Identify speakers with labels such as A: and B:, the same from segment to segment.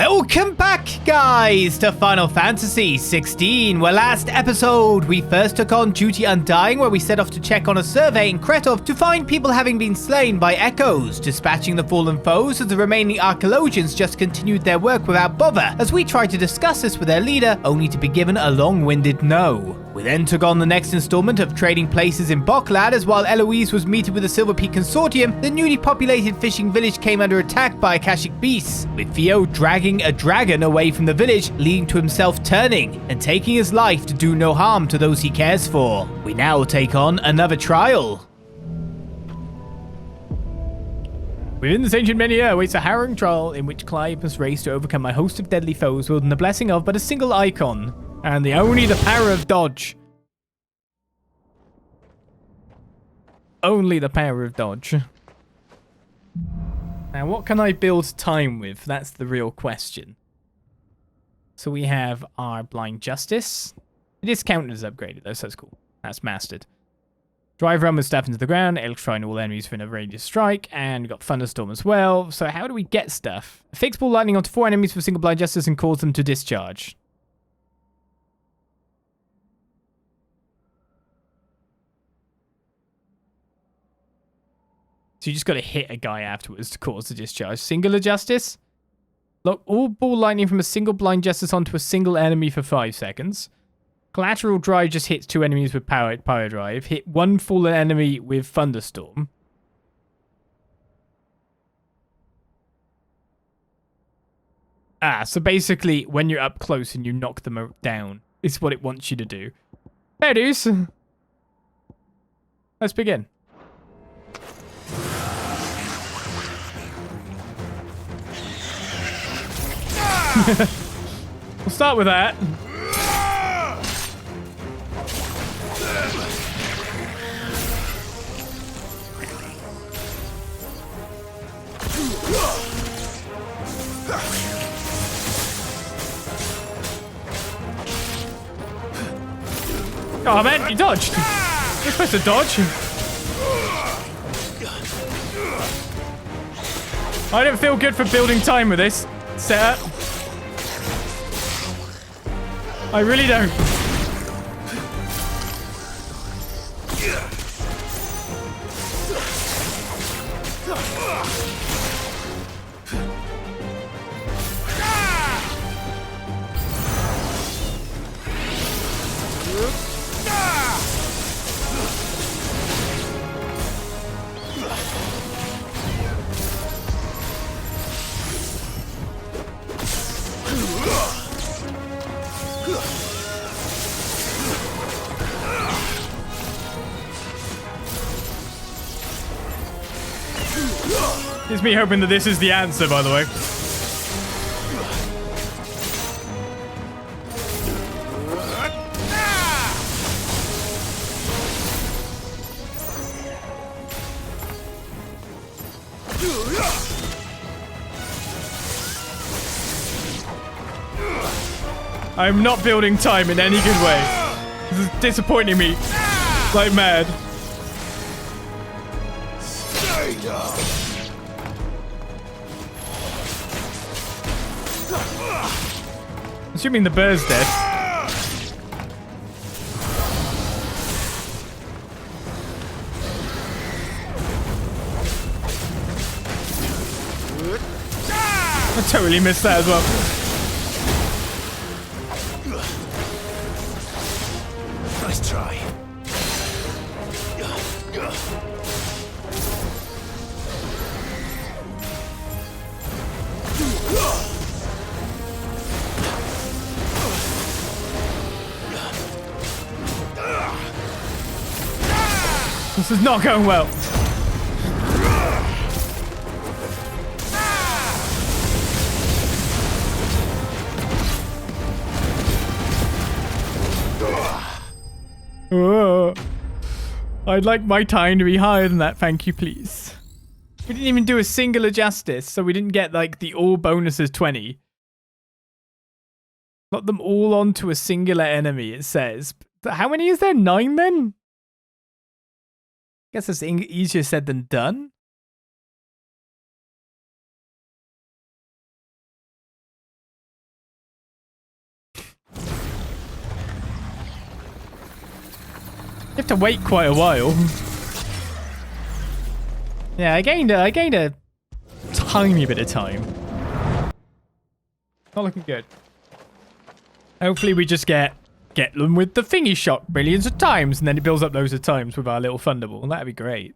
A: Welcome back, guys, to Final Fantasy XVI, where last episode we first took on Duty Undying, where we set off to check on a survey in Kretov to find people having been slain by echoes, dispatching the fallen foes as the remaining archaeologians just continued their work without bother, as we tried to discuss this with their leader, only to be given a long-winded no. We then took on the next installment of trading places in Boklad, as while Eloise was meeting with the Silver Peak Consortium, the newly populated fishing village came under attack by Akashic beasts, with Theo dragging a dragon away from the village, leading to himself turning and taking his life to do no harm to those he cares for. We now take on another trial. Within this ancient menhir awaits a harrowing trial in which Clive must race to overcome a host of deadly foes wielding the blessing of but a single icon, and only the power of dodge. Only the power of dodge. Now, what can I build time with? That's the real question. So we have our Blind Justice. It is counted as upgraded, though, so that's cool. That's mastered. Drive run with staff into the ground. It'll shrine all enemies within a radius strike. And we've got Thunderstorm as well. So how do we get stuff? Fix ball lightning onto 4 enemies with single Blind Justice and cause them to discharge. So you just got to hit a guy afterwards to cause the discharge. Singular Justice. Lock all ball lightning from a single Blind Justice onto a single enemy for 5 seconds. Collateral Drive just hits 2 enemies with Power Drive. Hit 1 fallen enemy with Thunderstorm. So basically, when you're up close and you knock them down, it's what it wants you to do. There it is. Let's begin. We'll start with that. Oh man, you dodged. You're supposed to dodge. I don't feel good for building time with this setup. I really don't. It's me hoping that this is the answer, by the way. I'm not building time in any good way. This is disappointing me like mad. Assuming the bear's dead. I totally missed that as well. Nice try. This is not going well. Oh, I'd like my time to be higher than that, thank you, please. We didn't even do a singular justice, so we didn't get, like, the all bonuses 20. Got them all onto a singular enemy, it says. How many is there? 9 then? Guess it's easier said than done. had to wait quite a while. Yeah, I gained a tiny bit of time. Not looking good. Hopefully we just get them with the thingy shot millions of times, and then it builds up loads of times with our little thunderbolt. That'd be great.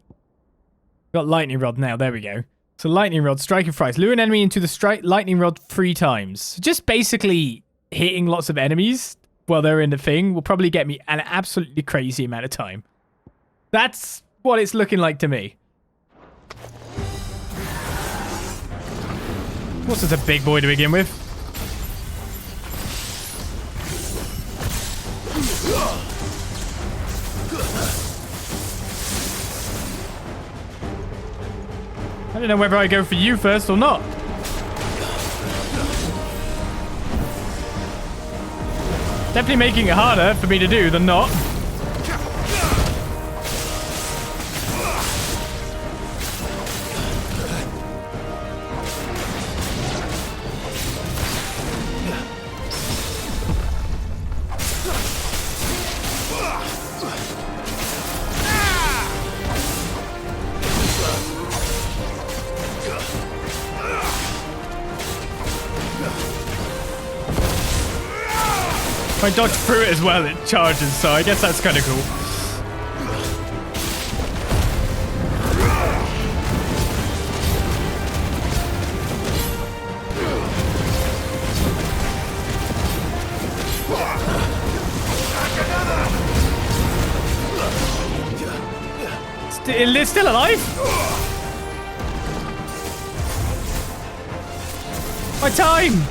A: Got lightning rod now. There we go. So lightning rod, striking fries. Lure an enemy into the lightning rod 3 times. Just basically hitting lots of enemies while they're in the thing will probably get me an absolutely crazy amount of time. That's what it's looking like to me. What's this, a big boy to begin with? I don't know whether I go for you first or not. Definitely making it harder for me to do than not. If I dodge through it as well, it charges, so I guess that's kind of cool. It's still alive? My time!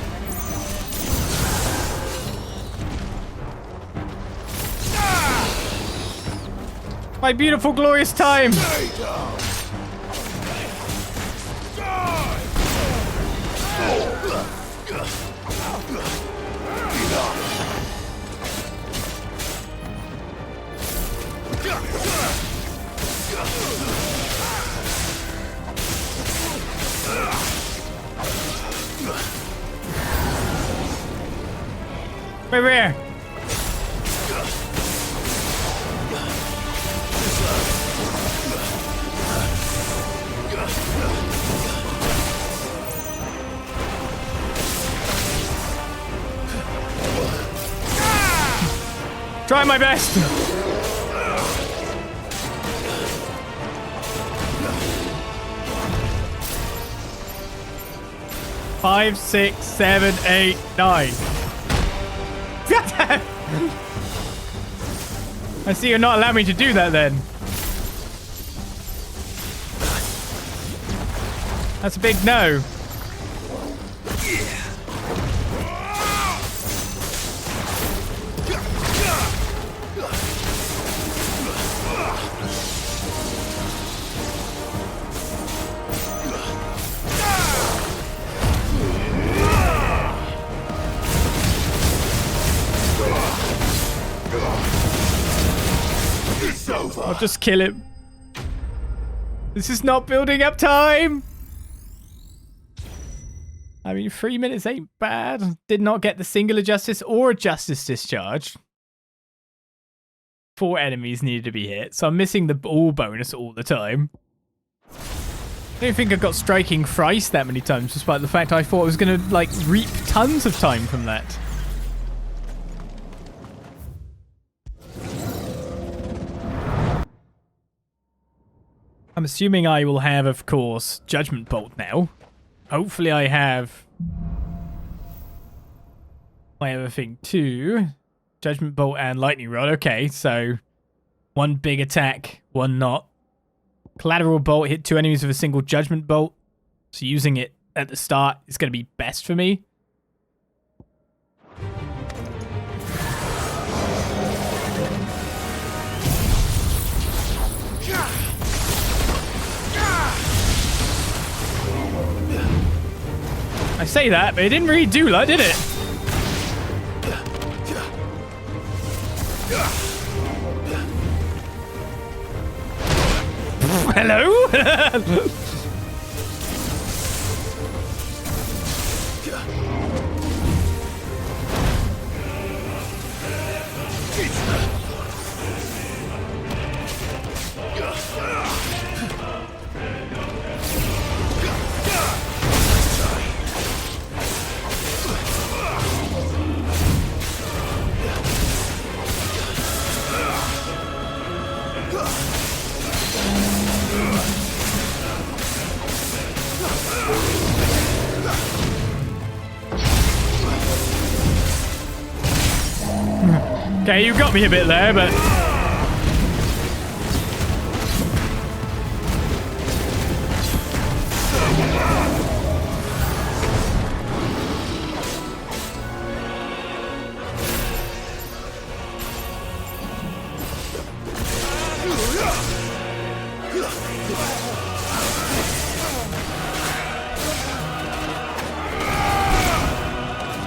A: My beautiful, glorious time! Over here! Try my best. Five, 6, 7, 8, 9. I see you're not allowing me to do that then. That's a big no. I'll just kill him. This is not building up time. I mean, 3 minutes ain't bad. Did not get the singular justice or a justice discharge. 4 enemies needed to be hit, so I'm missing the all bonus all the time. I don't think I got striking thrice that many times, despite the fact I thought I was going to, like, reap tons of time from that. I'm assuming I will have, of course, Judgment Bolt now. Hopefully I have my other thing too. Judgment Bolt and Lightning Rod. Okay, so 1 big attack, 1 not. Collateral Bolt, hit 2 enemies with a single Judgment Bolt. So using it at the start is going to be best for me. I say that, but it didn't really do that, did it? Hello?
B: Okay, you got me a bit there, but...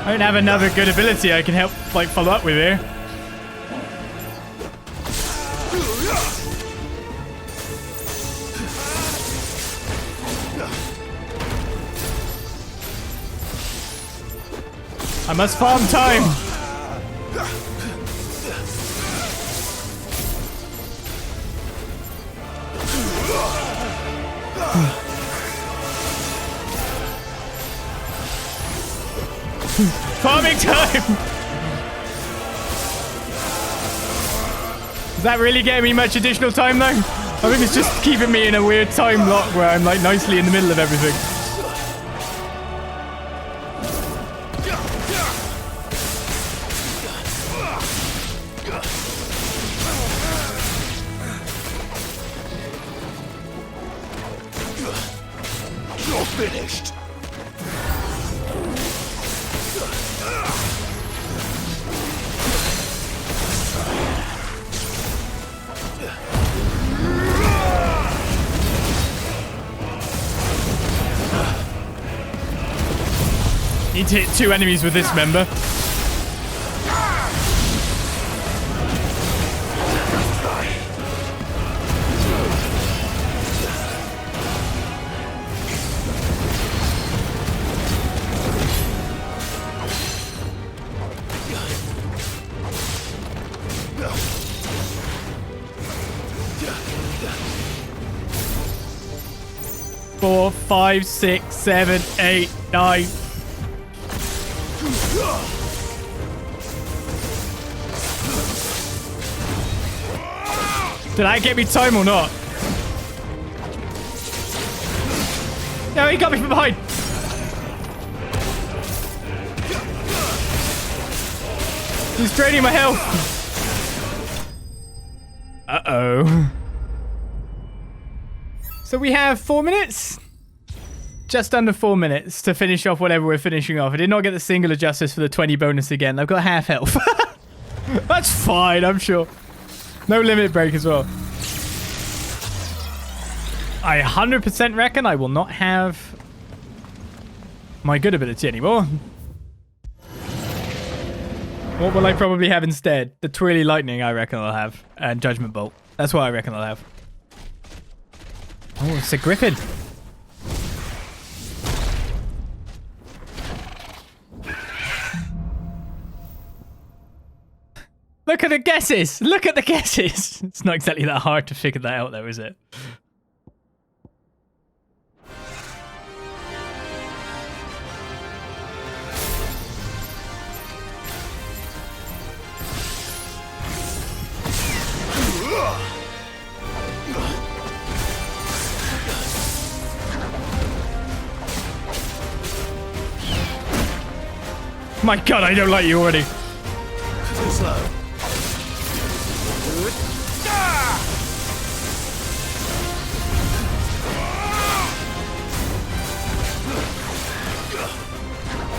B: I don't have another good ability I can help, like, follow up with here. I must farm time. Farming time! Is that really getting me much additional time though? I think it's just keeping me in a weird time lock where I'm like nicely in the middle of everything.
C: You're finished.
B: Need to hit 2 enemies with this member. Four, 5, 6, 7, 8, 9. Did I get me time or not? No, he got me from behind. He's draining my health. Uh-oh. So we have 4 minutes? Just under 4 minutes to finish off whatever we're finishing off. I did not get the singular justice for the 20 bonus again. I've got half health. That's fine, I'm sure. No limit break as well. I 100% reckon I will not have my good ability anymore. What will I probably have instead? The Twirly Lightning I reckon I'll have. And Judgment Bolt. That's what I reckon I'll have. Oh, it's a Griffin. Look at the guesses! Look at the guesses! It's not exactly that hard to figure that out though, is it? My god, I don't like you already.
C: Too slow.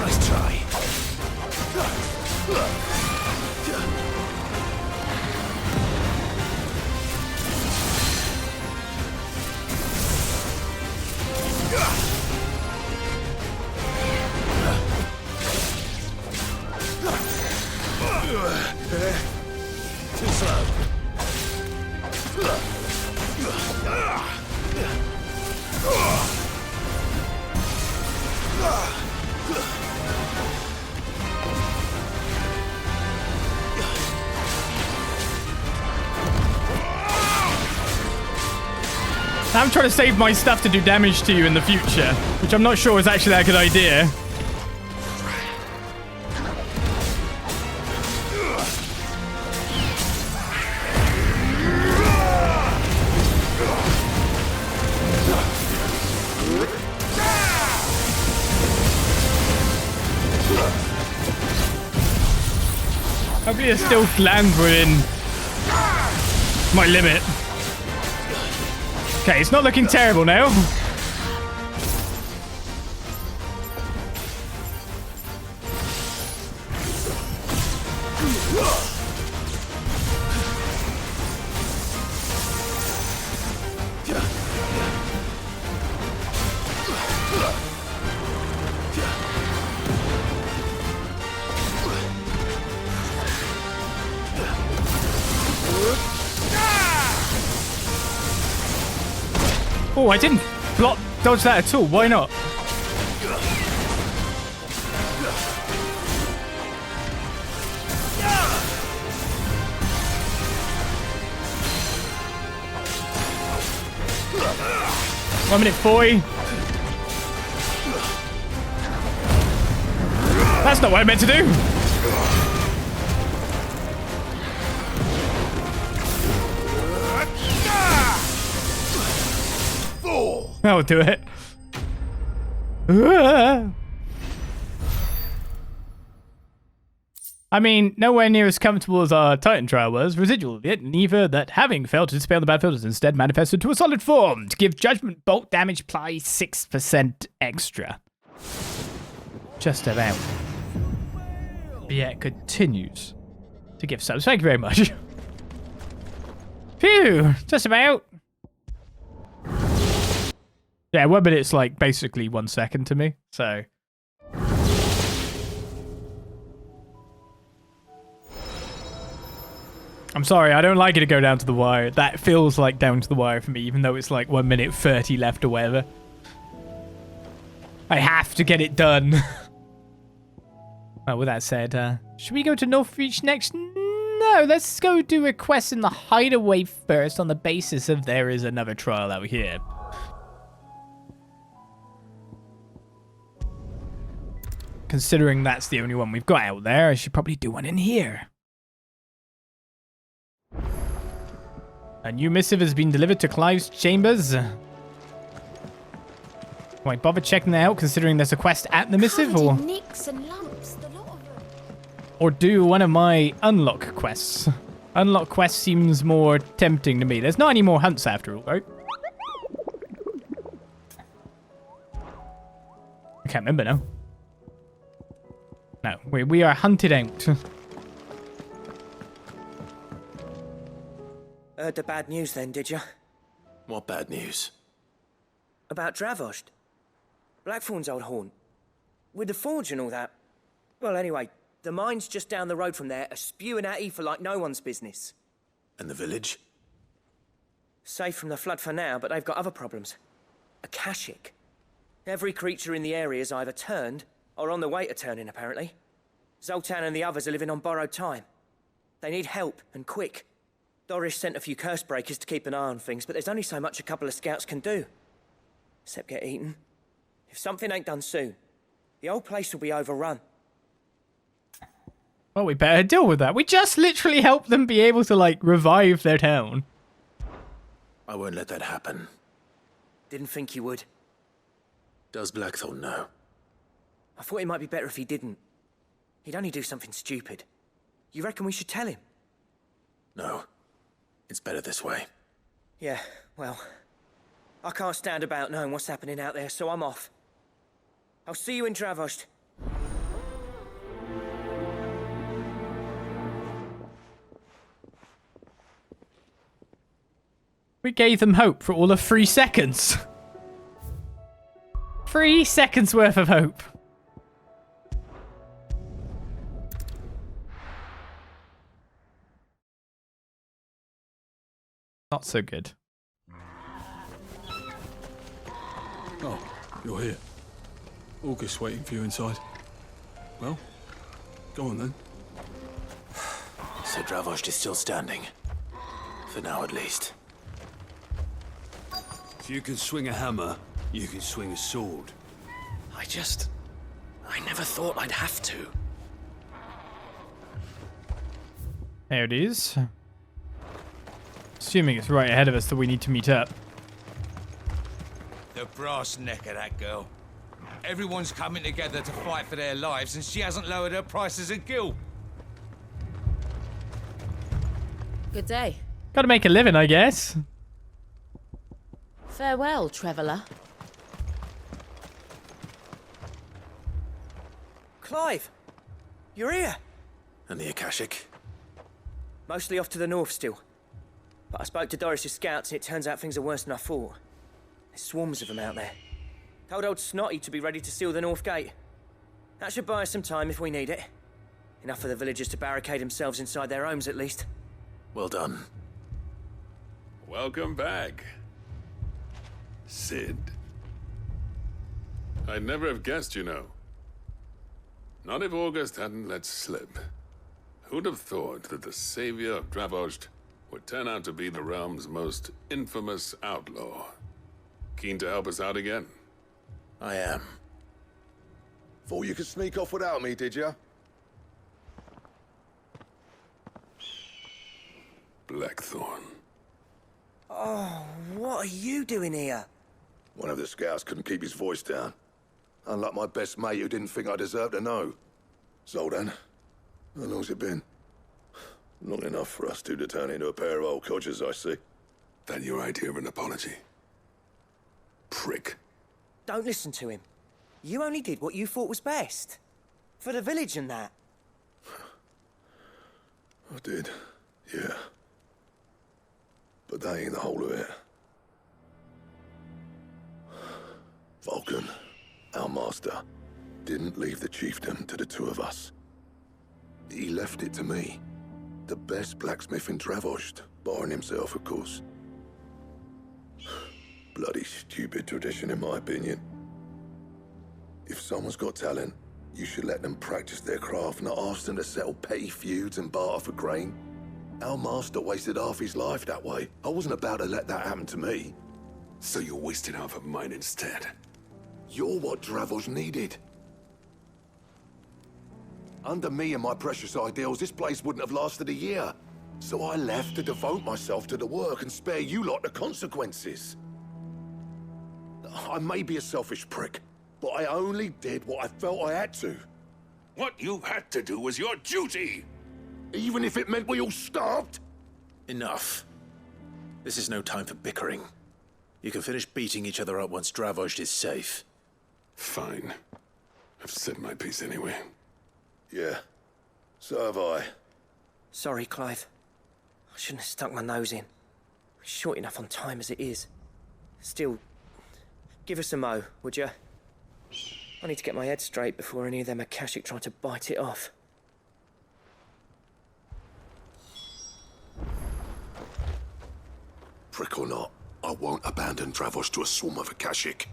C: Nice try. Too slow.
B: I'm trying to save my stuff to do damage to you in the future, which I'm not sure is actually a good idea. Hopefully it still lands within my limit. Okay, it's not looking terrible now. Oh, I didn't dodge that at all. Why not? One minute 40. That's not what I meant to do. I'll do it. I mean, nowhere near as comfortable as our Titan trial was. Residual of it, neither that having failed to dispel the bad filters instead manifested to a solid form. To give judgment bolt damage, apply 6% extra. Just about. But yeah, it continues to give subs. Thank you very much. Phew, just about. Yeah, 1 minute's like basically 1 second to me, so. I'm sorry, I don't like it to go down to the wire. That feels like down to the wire for me, even though it's like 1 minute 30 left or whatever. I have to get it done. Well, with that said, should we go to Northreach next? No, let's go do a quest in the hideaway first on the basis of there is another trial out here. Considering that's the only one we've got out there, I should probably do one in here. A new missive has been delivered to Clive's chambers. Wait, bother checking that out considering there's a quest at the missive, or
D: nicks and lumps, the lot of them.
B: Or do one of my unlock quests. Unlock quest seems more tempting to me. There's not any more hunts after all, right? I can't remember now. No, we are hunted out.
E: Heard the bad news then, did you?
C: What bad news?
E: About Dravozd. Blackthorn's old haunt. With the forge and all that. Well, anyway, the mines just down the road from there are spewing out ether like no one's business.
C: And the village?
E: Safe from the flood for now, but they've got other problems. Akashic. Every creature in the area is either turned or on the way to turning, apparently. Zoltan and the others are living on borrowed time. They need help, and quick. Doris sent a few curse breakers to keep an eye on things, but there's only so much a couple of scouts can do. Except get eaten. If something ain't done soon, the whole place will be overrun.
B: Well, we better deal with that. We just literally helped them be able to, like, revive their town.
C: I won't let that happen.
E: Didn't think you would.
C: Does Blackthorn know?
E: I thought it might be better if he didn't. He'd only do something stupid. You reckon we should tell him?
C: No. It's better this way.
E: Yeah, well, I can't stand about knowing what's happening out there, so I'm off. I'll see you in Dravozd.
B: We gave them hope for all of 3 seconds. 3 seconds worth of hope. Not so good.
F: Oh, you're here. August waiting for you inside. Well, go on then.
C: So Dravozd is still standing. For now, at least.
F: If you can swing a hammer, you can swing a sword.
C: I never thought I'd have to.
B: There it is. Assuming it's right ahead of us that we need to meet up.
G: The brass neck of that girl. Everyone's coming together to fight for their lives, and she hasn't lowered her prices a gill.
H: Good day.
B: Gotta make a living, I guess.
H: Farewell, traveller.
E: Clive! You're here!
C: And the Akashic?
E: Mostly off to the north still. But I spoke to Doris's scouts and it turns out things are worse than I thought. There's swarms of them out there. Told old Snotty to be ready to seal the north gate. That should buy us some time if we need it. Enough for the villagers to barricade themselves inside their homes at least.
C: Well done.
I: Welcome back, Sid. I'd never have guessed, you know. Not if August hadn't let slip. Who'd have thought that the savior of Dravozd would turn out to be the realm's most infamous outlaw? Keen to help us out again?
C: I am.
J: Thought you could sneak off without me, did you?
I: Blackthorn.
E: Oh, what are you doing here?
J: One of the scouts couldn't keep his voice down. Unlike my best mate who didn't think I deserved to know. Zoltan, how long's it been? Long enough for us two to turn into a pair of old codgers, I see.
I: That your idea of an apology? Prick.
E: Don't listen to him. You only did what you thought was best. For the village and that.
J: I did, yeah. But that ain't the whole of it. Vulcan, our master, didn't leave the chiefdom to the two of us. He left it to me. The best blacksmith in Dravozd, barring himself, of course. Bloody stupid tradition, in my opinion. If someone's got talent, you should let them practice their craft, not ask them to settle petty feuds and barter for grain. Our master wasted half his life that way. I wasn't about to let that happen to me.
I: So you wasted half of mine instead.
J: You're what Dravozd needed. Under me and my precious ideals, this place wouldn't have lasted a year. So I left to devote myself to the work and spare you lot the consequences. I may be a selfish prick, but I only did what I felt I had to.
I: What you had to do was your duty!
J: Even if it meant we all starved?
C: Enough. This is no time for bickering. You can finish beating each other up once Dravozd is safe.
I: Fine. I've said my piece anyway.
J: Yeah, so have I.
E: Sorry, Clive. I shouldn't have stuck my nose in. We're short enough on time as it is. Still, give us a mo, would you? I need to get my head straight before any of them Akashic try to bite it off.
J: Prick or not, I won't abandon Dravozd to a swarm of Akashic.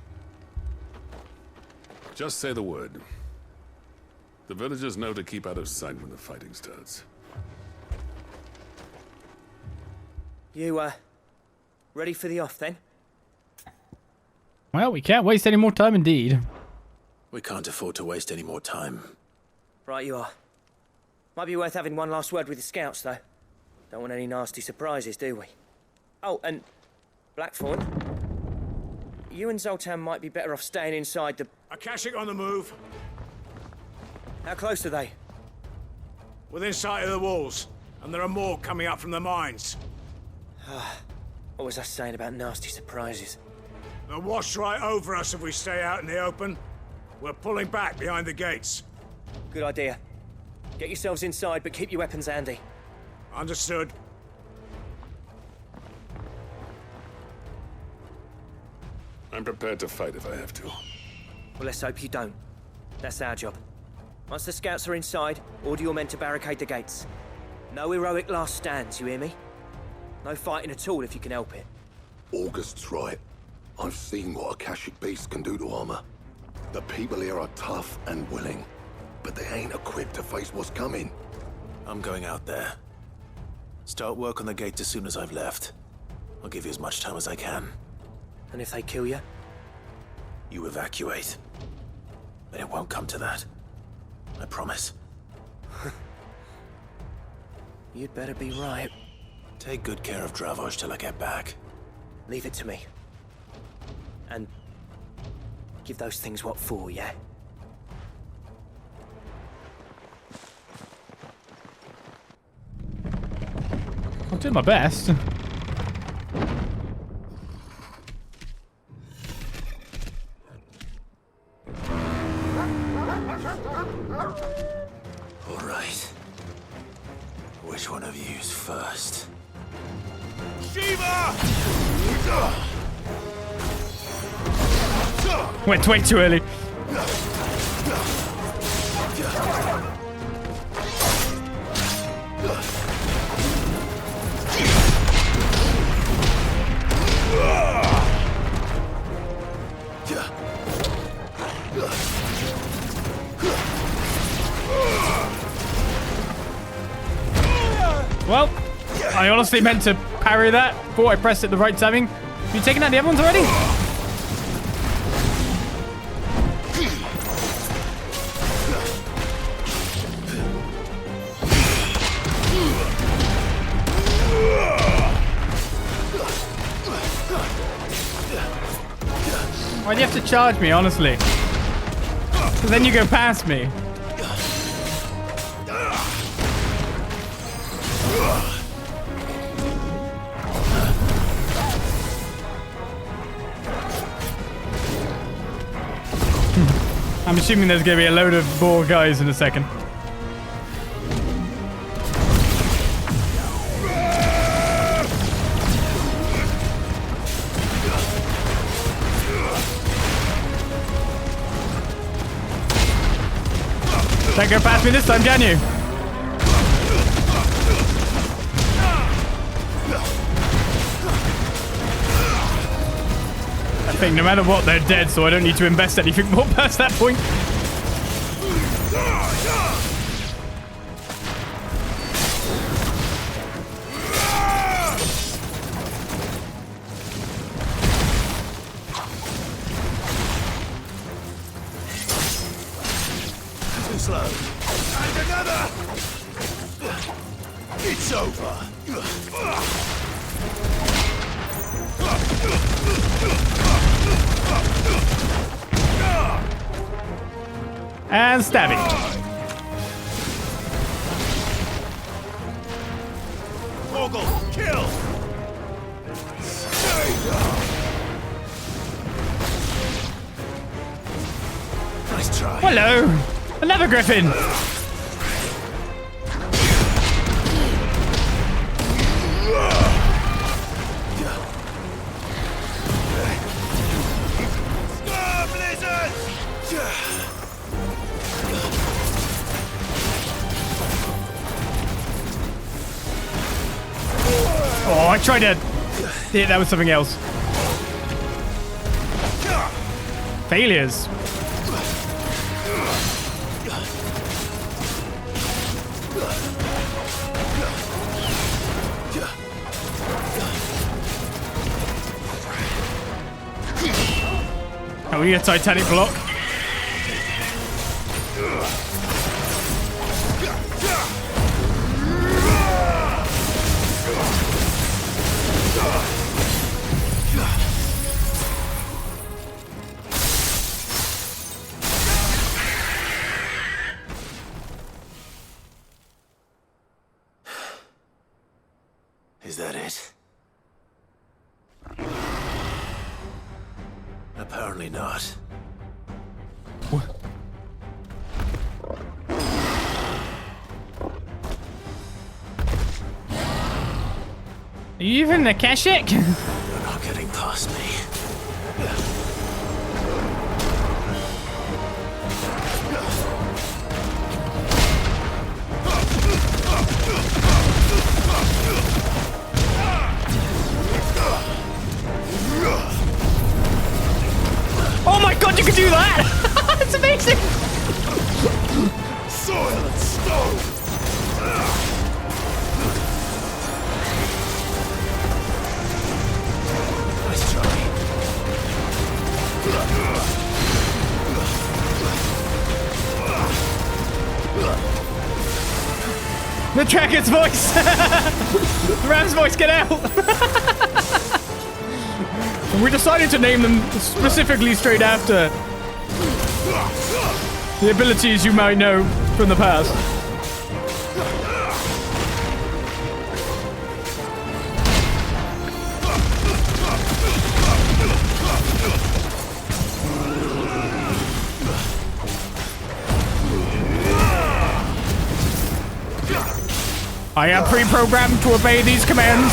I: Just say the word. The villagers know to keep out of sight when the fighting starts.
E: You, ready for the off then?
B: Well, we can't waste any more time indeed.
C: We can't afford to waste any more time.
E: Right you are. Might be worth having one last word with the scouts, though. Don't want any nasty surprises, do we? Oh, and Blackthorn, you and Zoltan might be better off staying inside the...
G: Akashic on the move.
E: How close are they?
G: Within sight of the walls. And there are more coming up from the mines.
E: What was I saying about nasty surprises?
G: They'll wash right over us if we stay out in the open. We're pulling back behind the gates.
E: Good idea. Get yourselves inside, but keep your weapons handy.
G: Understood.
I: I'm prepared to fight if I have to.
E: Well, let's hope you don't. That's our job. Once the scouts are inside, order your men to barricade the gates. No heroic last stands, you hear me? No fighting at all if you can help it.
J: August's right. I've seen what Akashic beasts can do to armor. The people here are tough and willing, but they ain't equipped to face what's coming.
C: I'm going out there. Start work on the gate as soon as I've left. I'll give you as much time as I can.
E: And if they kill you?
C: You evacuate. But it won't come to that. I promise.
E: You'd better be right.
C: Take good care of Dravozd till I get back.
E: Leave it to me. And give those things what for, yeah?
B: I'll do my best.
C: All right. Which one of you's first? Shiva!
B: Went way too early. Well, I honestly meant to parry that before I pressed it the right timing. You taking out the other ones already? Why do you have to charge me, honestly? 'Cause then you go past me. I'm assuming there's going to be a load of more guys in a second. Don't go past me this time, can you? I think no matter what, they're dead, so I don't need to invest anything more past that point.
C: Too slow. And another! It's over.
B: And stabbing.
C: Mogul, kill! Nice try.
B: Hello! Another griffin! Oh, I tried to... Yeah, that was something else. Failures. Oh, we need a Titanic block.
C: Is that it? Apparently not.
B: Are you even Akashic?
C: You're not getting past me.
B: Oh my god, you can do that! That's amazing!
C: Soil and stone! Nice try.
B: The Dragon's voice! The Ram's voice, get out! We decided to name them specifically straight after the abilities you might know from the past. I am pre-programmed to obey these commands.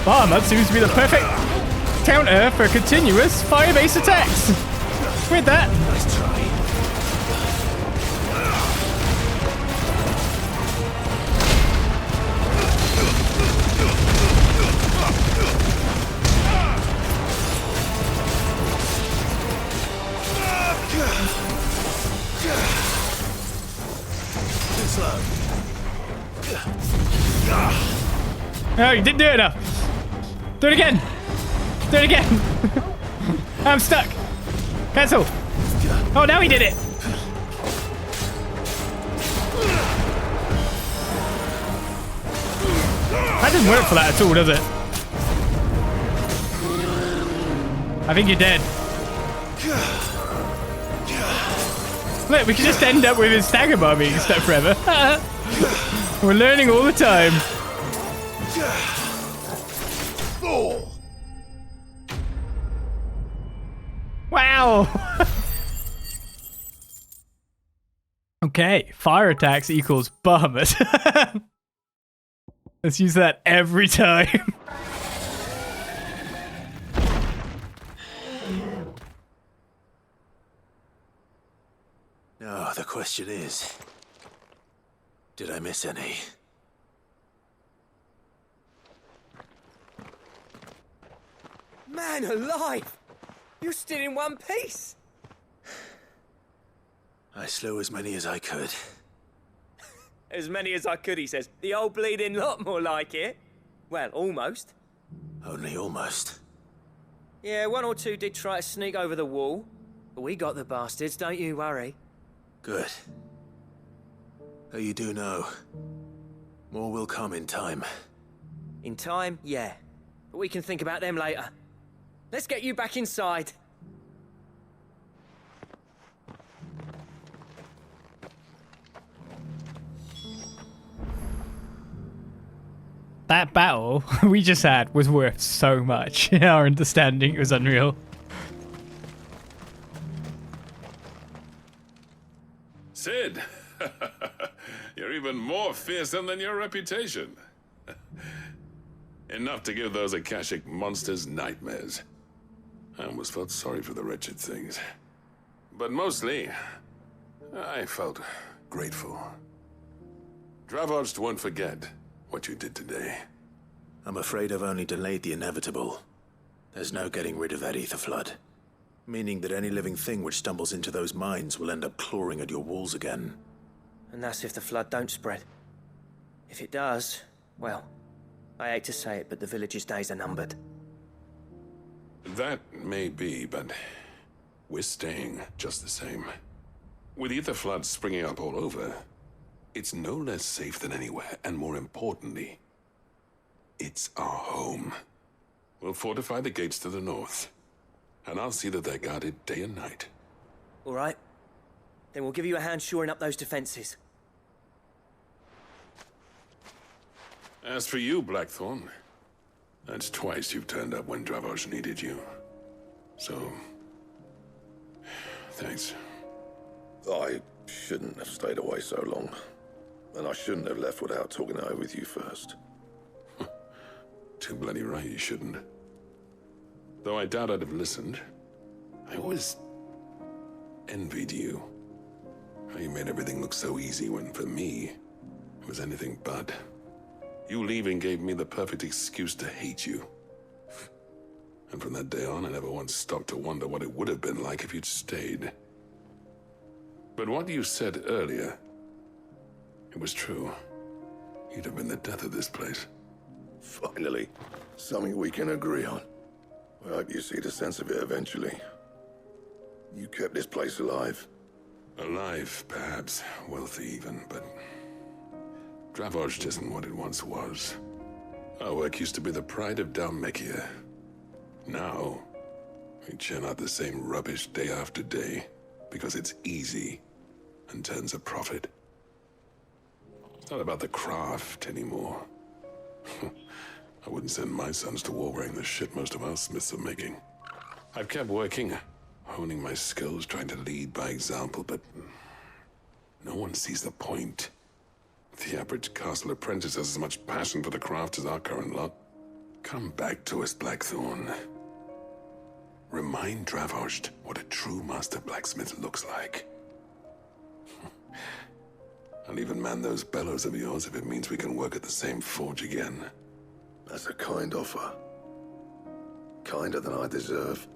B: Bomb, that seems to be the perfect counter for continuous fire-based attacks. With that.
C: Nice try.
B: Oh, you didn't do it enough. Do it again. Do it again. I'm stuck. Cancel. Oh, now he did it. That doesn't work for that at all, does it? I think you're dead. Look, we can just end up with his stagger bar being stuck forever. We're learning all the time. Wow. Okay, fire attacks equals Bahamut. Let's use that every time.
C: Now, the question is, did I miss any?
E: Man alive! You're still in one piece!
C: I slew as many as I could.
E: As many as I could, he says. The old bleeding lot, more like it. Well, almost.
C: Only almost.
E: Yeah, one or two did try to sneak over the wall. But we got the bastards, don't you worry.
C: Good. Though you do know, more will come in time.
E: In time, yeah. But we can think about them later. Let's get you back inside.
B: That battle we just had was worth so much. Our understanding was unreal.
I: Sid, you're even more fearsome than your reputation. Enough to give those Akashic monsters nightmares. I almost felt sorry for the wretched things. But mostly, I felt grateful. Dravozd won't forget what you did today.
C: I'm afraid I've only delayed the inevitable. There's no getting rid of that aether flood. Meaning that any living thing which stumbles into those mines will end up clawing at your walls again.
E: And that's if the flood don't spread. If it does, well, I hate to say it, but the village's days are numbered.
I: That may be, but we're staying just the same. With aether floods springing up all over, it's no less safe than anywhere, and more importantly, it's our home. We'll fortify the gates to the north, and I'll see that they're guarded day and night.
E: All right. Then we'll give you a hand shoring up those defenses.
I: As for you, Blackthorn, that's twice you've turned up when Dravozd needed you. So, thanks.
J: I shouldn't have stayed away so long. And I shouldn't have left without talking it over with you first.
I: Too bloody right you shouldn't. Though I doubt I'd have listened. I always envied you. How you made everything look so easy when, for me, it was anything but. You leaving gave me the perfect excuse to hate you. And from that day on, I never once stopped to wonder what it would have been like if you'd stayed. But what you said earlier, it was true. You'd have been the death of this place.
J: Finally, something we can agree on. I hope you see the sense of it eventually. You kept this place alive.
I: Alive, perhaps. Wealthy even, but... Dravozd isn't what it once was. Our work used to be the pride of Dalmekia. Now, we churn out the same rubbish day after day, because it's easy and turns a profit. It's not about the craft anymore. I wouldn't send my sons to war wearing the shit most of our smiths are making. I've kept working, honing my skills, trying to lead by example, but no one sees the point. The average castle apprentice has as much passion for the craft as our current lot. Come back to us, Blackthorn. Remind Dravozd what a true master blacksmith looks like. I'll even man those bellows of yours if it means we can work at the same forge again.
J: That's a kind offer. Kinder than I deserve.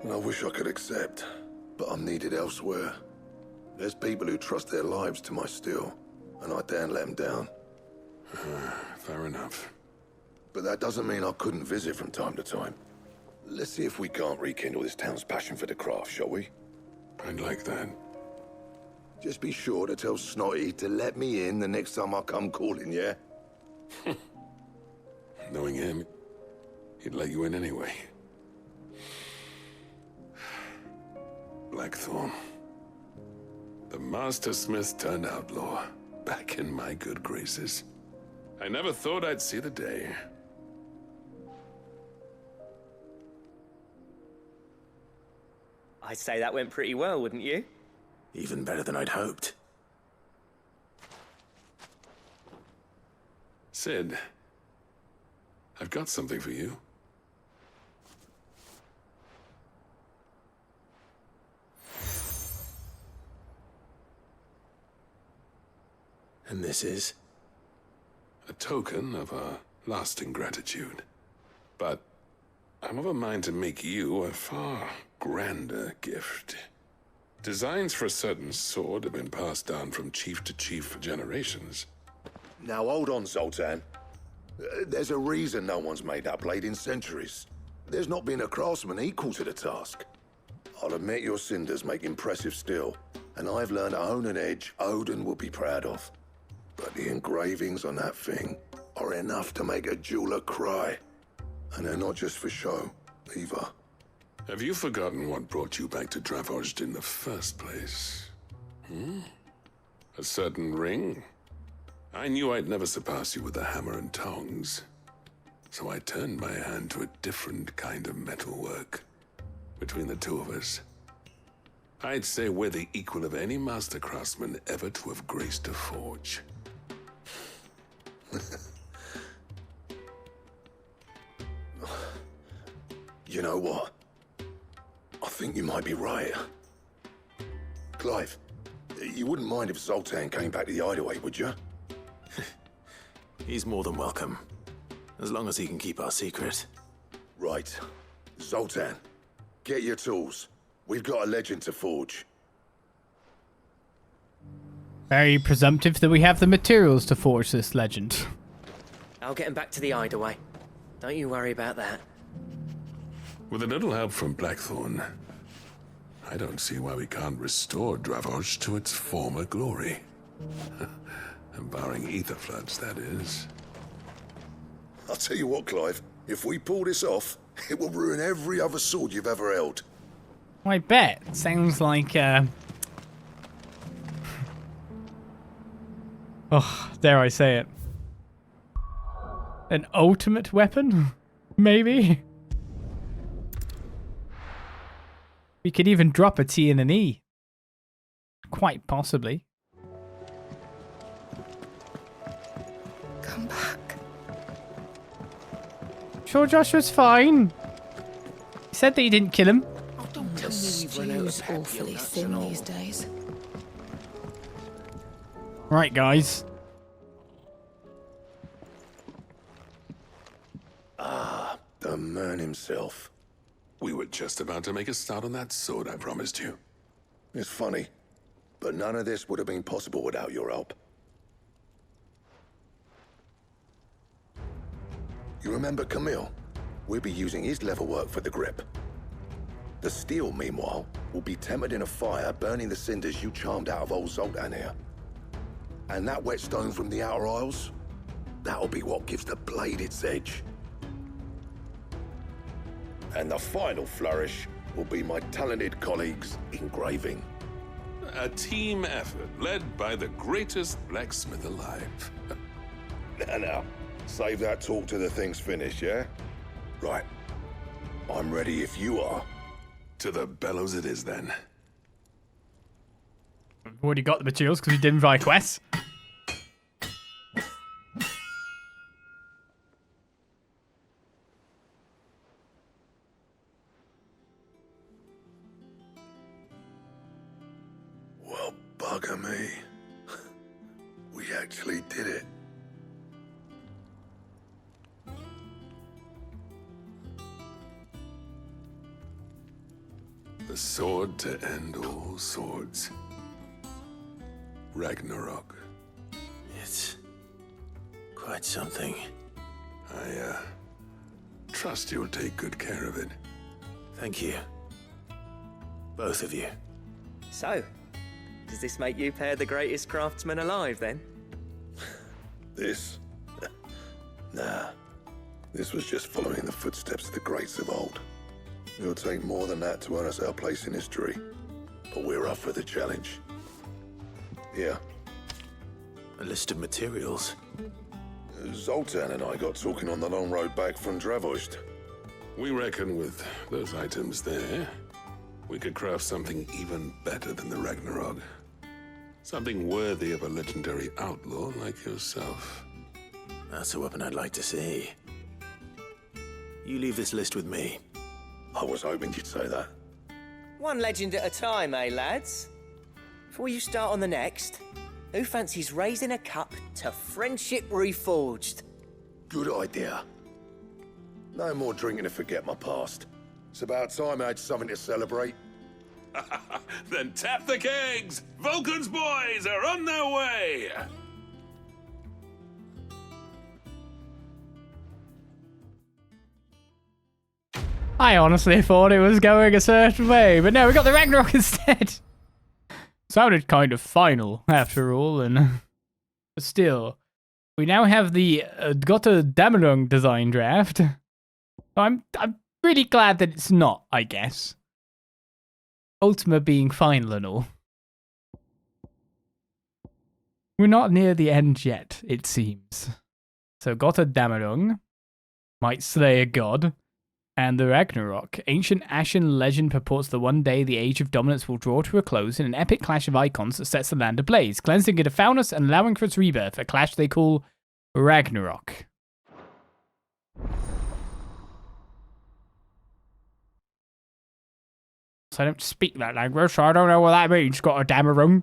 J: And I wish I could accept, but I'm needed elsewhere. There's people who trust their lives to my steel, and I daren't let them down.
I: Fair enough.
J: But that doesn't mean I couldn't visit from time to time. Let's see if we can't rekindle this town's passion for the craft, shall we?
I: I'd like that.
J: Just be sure to tell Snotty to let me in the next time I come calling, yeah?
I: Knowing him, he'd let you in anyway. Blackthorn. The Master Smith turned outlaw, back in my good graces. I never thought I'd see the day.
E: I'd say that went pretty well, wouldn't you?
C: Even better than I'd hoped.
I: Sid, I've got something for you.
C: And this is?
I: A token of our lasting gratitude. But I'm of a mind to make you a far grander gift. Designs for a certain sword have been passed down from chief to chief for generations.
J: Now hold on, Zoltan. There's a reason no one's made that blade in centuries. There's not been a craftsman equal to the task. I'll admit your cinders make impressive steel, and I've learned to own an edge Odin will be proud of. But the engravings on that thing are enough to make a jeweler cry. And they're not just for show, either.
I: Have you forgotten what brought you back to Dravozd in the first place? A certain ring? I knew I'd never surpass you with a hammer and tongs. So I turned my hand to a different kind of metalwork. Between the two of us, I'd say we're the equal of any master craftsman ever to have graced a forge.
J: You know what? I think you might be right. Clive, you wouldn't mind if Zoltan came back to the hideaway, would you?
C: He's more than welcome. As long as he can keep our secret.
J: Right. Zoltan, get your tools. We've got a legend to forge.
B: Very presumptive that we have the materials to forge this legend.
E: I'll get him back to the hideaway. Don't you worry about that.
I: With a little help from Blackthorn, I don't see why we can't restore Dravozd to its former glory. And barring ether floods, that is.
J: I'll tell you what, Clive. If we pull this off, it will ruin every other sword you've ever held.
B: I bet. Sounds like, oh, dare I say it. An ultimate weapon? Maybe? We could even drop a T and an E. Quite possibly.
D: Come back.
B: Sure Joshua's fine. He said that he didn't kill him.
D: Oh, don't tell me you've run out of awfully thin these days.
B: Right, guys.
J: The man himself.
I: We were just about to make a start on that sword I promised you.
J: It's funny, but none of this would have been possible without your help. You remember Camille? We'll be using his leather work for the grip. The steel, meanwhile, will be tempered in a fire, burning the cinders you charmed out of old Zoltan here. And that whetstone from the Outer Isles, that'll be what gives the blade its edge. And the final flourish will be my talented colleagues' engraving.
I: A team effort led by the greatest blacksmith alive.
J: Now, save that talk till the thing's finished, yeah? Right. I'm ready if you are.
I: To the bellows it is then.
B: We've already got the materials because we did via quests.
J: Well, bugger me. We actually did it.
I: The sword to end all swords. Ragnarok.
C: It's quite something.
I: I trust you'll take good care of it.
C: Thank you. Both of you.
E: So, does this make you pair the greatest craftsman alive, then?
J: This? Nah. This was just following the footsteps of the greats of old. It'll take more than that to earn us our place in history. But we're up for the challenge. Here.
C: A list of materials.
J: Zoltan and I got talking on the long road back from Dravozd.
I: We reckon with those items there, we could craft something even better than the Ragnarok. Something worthy of a legendary outlaw like yourself.
C: That's a weapon I'd like to see. You leave this list with me.
J: I was hoping you'd say that.
E: One legend at a time, eh, lads? Before you start on the next, who fancies raising a cup to friendship reforged?
J: Good idea. No more drinking to forget my past. It's about time I had something to celebrate.
I: Then tap the kegs! Vulcan's boys are on their way!
B: I honestly thought it was going a certain way, but no, we got the Ragnarok instead. Sounded kind of final, after all, and but still, we now have the Götterdämmerung design draft. I'm really glad that it's not, I guess. Ultima being final and all. We're not near the end yet, it seems. So Götterdämmerung might slay a god. And the Ragnarok. Ancient Ashen legend purports that one day the Age of Dominance will draw to a close in an epic clash of icons that sets the land ablaze, cleansing it of foulness and allowing for its rebirth, a clash they call Ragnarok. So I don't speak that language, so I don't know what that means, Götterdämmerung.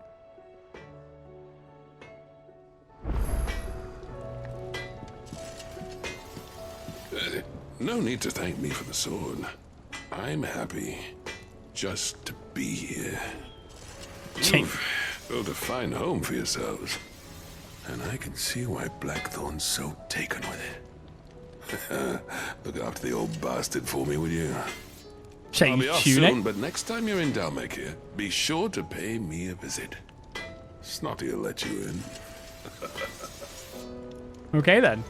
I: No need to thank me for the sword. I'm happy just to be here. You've built a fine home for yourselves. And I can see why Blackthorn's so taken with it. Look after the old bastard for me, will you? I'll be off soon, but next time you're in Dalmekir, be sure to pay me a visit. Snotty will let you in.
B: Okay then.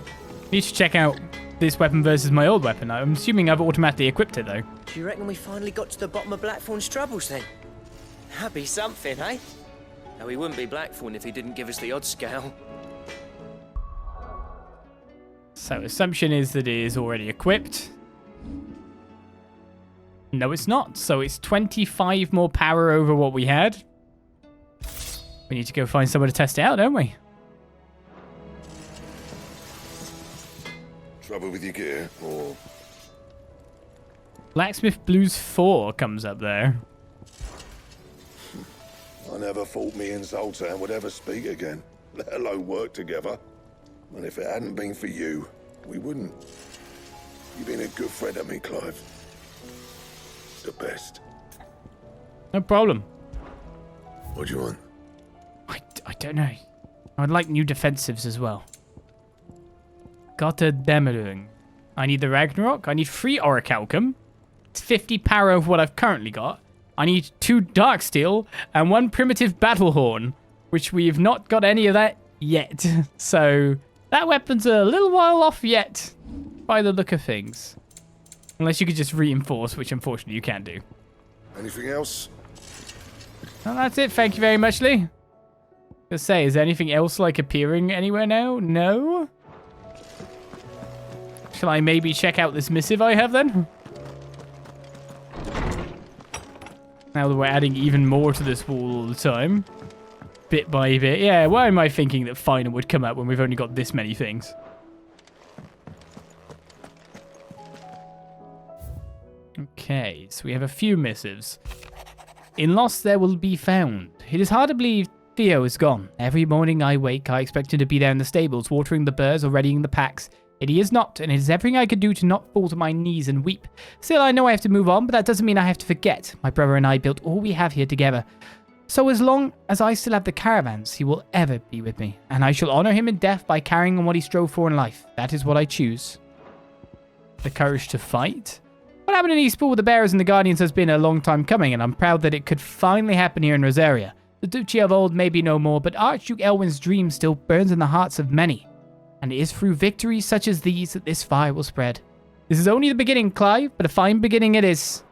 B: Need to check out this weapon versus my old weapon. I'm assuming I've automatically equipped it though.
E: Do you reckon we finally got to the bottom of Blackthorn's troubles then? That'd be something, eh? No, he wouldn't be Blackthorn if he didn't give us the odd scale.
B: So assumption is that it is already equipped. No, it's not. So it's 25 more power over what we had. We need to go find someone to test it out, don't we?
J: Trouble with your gear, or...
B: Blacksmith Blues 4 comes up there.
J: I never thought me and Zoltan would ever speak again, let alone work together. And if it hadn't been for you, we wouldn't. You've been a good friend to me, Clive. The best.
B: No problem.
J: What do you want?
B: I don't know. I'd like new defensives as well. Götterdämmerung. I need the Ragnarok. I need 3 Orichalcum. 50 power of what I've currently got. I need 2 dark steel and 1 primitive battle horn, which we've not got any of that yet. So that weapon's a little while off yet by the look of things. Unless you could just reinforce, which unfortunately you can't do.
J: Anything else?
B: Well, that's it. Thank you very much, Lee. Let's say, is there anything else like appearing anywhere now? No? Shall I maybe check out this missive I have then? Now that we're adding even more to this wall all the time. Bit by bit. Yeah, why am I thinking that Final would come up when we've only got this many things? Okay, so we have a few missives. In Lost there will be found. It is hard to believe Theo is gone. Every morning I wake, I expect him to be there in the stables, watering the birds or readying the packs. Yet he is not, and it is everything I could do to not fall to my knees and weep. Still, I know I have to move on, but that doesn't mean I have to forget. My brother and I built all we have here together. So as long as I still have the caravans, he will ever be with me, and I shall honor him in death by carrying on what he strove for in life. That is what I choose. The courage to fight? What happened in Eastpool with the Bearers and the Guardians has been a long time coming, and I'm proud that it could finally happen here in Rosaria. The duchy of old may be no more, but Archduke Elwin's dream still burns in the hearts of many. And it is through victories such as these that this fire will spread. This is only the beginning, Clive, but a fine beginning it is.